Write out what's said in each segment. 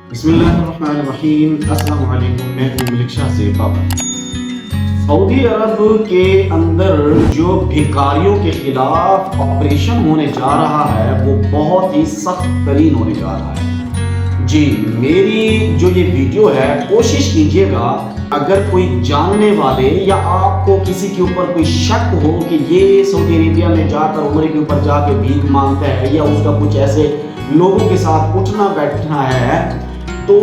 बिस्मिल्लाहिर्रहमानिर्रहीम। अस्सलाम वालेकुम। मैं हूं मलिक शाह से बाबर। सऊदी अरब के अंदर जो भिखारियों के खिलाफ ऑपरेशन होने जा रहा है वो बहुत ही सख्त तरीन होने जा रहा है। जी, मेरी जो ये वीडियो है, कोशिश कीजिएगा अगर कोई जानने वाले या आपको किसी के ऊपर कोई शक हो कि ये सऊदी अरेबिया में जाकर उम्र के ऊपर जाकर भीख मांगता है या उसका कुछ ऐसे लोगों के साथ उठना बैठना है, तो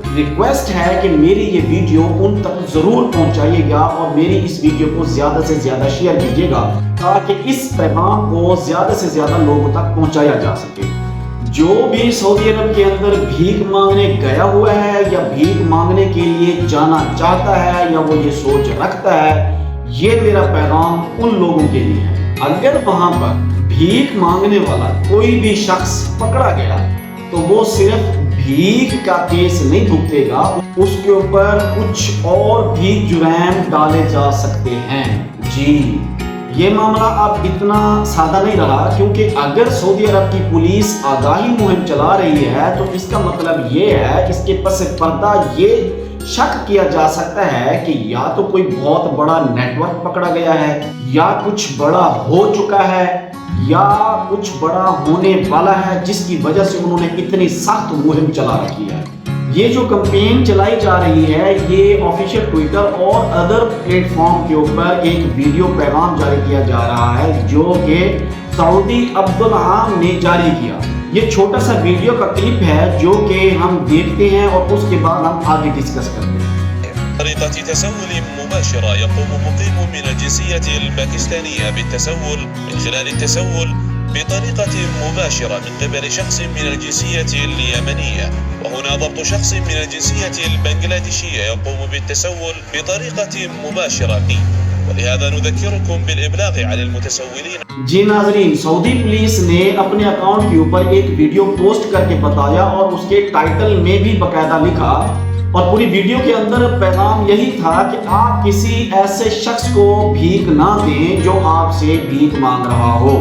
रिक्वेस्ट है कि मेरी ये वीडियो उन तक ज़रूर पहुंचाइएगा और मेरी इस वीडियो को ज़्यादा से ज़्यादा शेयर कीजिएगा ताकि इस पैगाम को ज़्यादा से ज़्यादा लोगों तक पहुंचाया जा सके। जो भी सऊदी अरब के अंदर भीख मांगने गया हुआ है या भीख मांगने के लिए जाना चाहता है या वो ये सोच रखता है, ये मेरा पैगाम उन लोगों के लिए है। अगर वहां पर भीख मांगने वाला कोई भी शख्स पकड़ा गया तो वो सिर्फ भीख का केस नहीं भुगतेगा, उसके ऊपर कुछ और भी जुर्म डाले जा सकते हैं। जी, ये मामला अब इतना सादा नहीं रहा, क्योंकि अगर सऊदी अरब की पुलिस आगाही मुहिम चला रही है तो इसका मतलब ये है, इसके पस पर्दा ये शक किया जा सकता है कि या तो कोई बहुत बड़ा नेटवर्क पकड़ा गया है, या कुछ बड़ा हो चुका है, या कुछ बड़ा होने वाला है, जिसकी वजह से उन्होंने इतनी सख्त मुहिम चला रखी है। ये जो कैंपेन चलाई जा रही है, ये ऑफिशियल ट्विटर और अदर प्लेटफॉर्म के ऊपर एक वीडियो पैगाम जारी किया जा रहा है जो कि सऊदी अब्दुल आम ने जारी किया। ये छोटा सा वीडियो का क्लिप है जो कि हम देखते हैं और उसके बाद हम आगे डिस्कस करते हैं। طريقة تسول مباشرة يقوم مقيم من الجنسية الباكستانية بالتسول من خلال التسول بطريقة مباشرة من قبل شخص من الجنسية اليمنية، وهنا ضبط شخص من الجنسية البنغلاديشية يقوم بالتسول بطريقة مباشرة، ولهذا نذكركم بالإبلاغ على المتسولين۔ जी नाज़रीन, सऊदी पुलिस ने अपने अकाउंट के ऊपर एक वीडियो पोस्ट करके बताया और उसके टाइटल में भी बकायदा लिखा और पूरी वीडियो के अंदर पैगाम यही था कि आप किसी ऐसे शख्स को भीख ना दें जो आपसे भीख मांग रहा हो,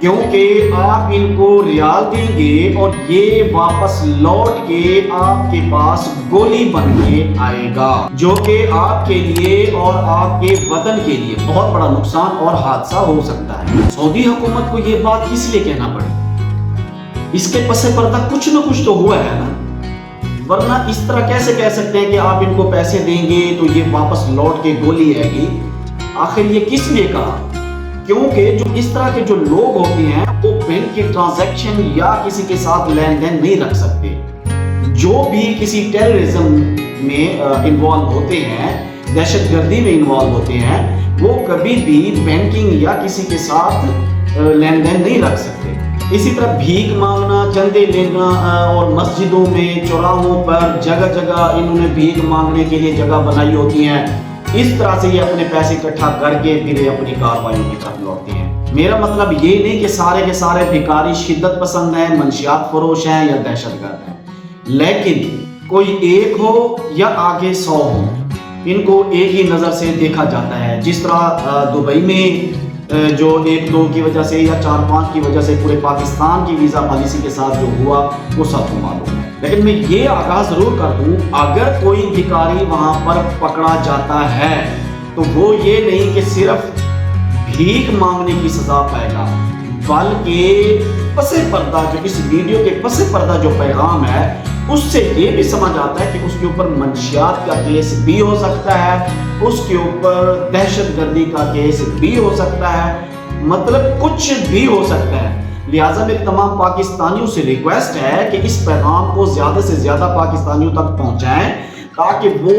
क्योंकि आप इनको रियाल देंगे और ये वापस लौट के आपके पास गोली बन के आएगा, जो कि आपके लिए और आपके वतन के लिए बहुत बड़ा नुकसान और हादसा हो सकता है। सऊदी हुकूमत को ये बात किस लिए कहना पड़ी? इसके पसे पर्दा कुछ न कुछ तो हुआ है ना, वरना इस तरह कैसे कह सकते हैं कि आप इनको पैसे देंगे तो ये वापस लौट के गोली आएगी? आखिर ये किस लिए कहा? क्योंकि जो इस तरह के जो लोग होते हैं वो बैंक के ट्रांजैक्शन या किसी के साथ लेन देन नहीं रख सकते। जो भी किसी टेररिज्म में इन्वॉल्व होते हैं, दहशतगर्दी में इन्वॉल्व होते हैं, वो कभी भी बैंकिंग या किसी के साथ लेन देन नहीं रख सकते। इसी तरह भीख मांगना, चंदे लेना और मस्जिदों में, चौराहों पर जगह जगह इन्होंने भीख मांगने के लिए जगह बनाई होती हैं। इस तरह से ये अपने पैसे इकट्ठा करके फिर अपनी कार्रवाइयों की तरफ लौटते हैं। मेरा मतलब ये नहीं कि सारे के सारे भिखारी शिद्दत पसंद हैं, मंशियात फरोश हैं या दहशतगर्द हैं, लेकिन कोई एक हो या आगे 100 हो, इनको एक ही नज़र से देखा जाता है। जिस तरह दुबई में जो 1-2 की वजह से या 4-5 की वजह से पूरे पाकिस्तान की वीज़ा पॉलिसी के साथ जो हुआ वो सबको मालूम है। लेकिन मैं ये आगाह ज़रूर कर दूँ, अगर कोई भिखारी वहाँ पर पकड़ा जाता है तो वो ये नहीं कि सिर्फ भीख मांगने की सज़ा पाएगा, बल्कि पसे पर्दा जो इस वीडियो के पसे पर्दा जो पैगाम है उससे ये भी समझ आता है कि उसके ऊपर मंशियात का केस भी हो सकता है, उसके ऊपर दहशतगर्दी का केस भी हो सकता है, मतलब कुछ भी हो सकता है। लिहाजा मेरे तमाम पाकिस्तानियों से रिक्वेस्ट है कि इस पैगाम को ज़्यादा से ज़्यादा पाकिस्तानियों तक पहुँचाएं ताकि वो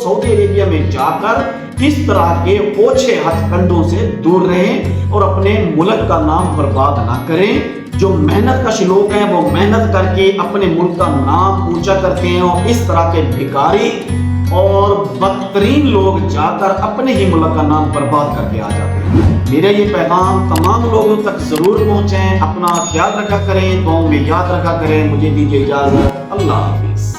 सऊदी अरेबिया में जाकर इस तरह के ओछे हथकंडों से दूर रहें और अपने मुल्क का नाम बर्बाद ना करें। जो मेहनत कश लोग हैं वो मेहनत करके अपने मुल्क का नाम ऊंचा करते हैं और इस तरह के भिखारी और बदतरीन लोग जाकर अपने ही मुल्क का नाम बर्बाद करके आ जाते हैं। मेरा ये पैगाम तमाम लोगों तक जरूर पहुंचे। अपना ख्याल रखा करें, दुआओं में याद रखा करें। मुझे दीजिए इजाजत। अल्लाह हाफिज।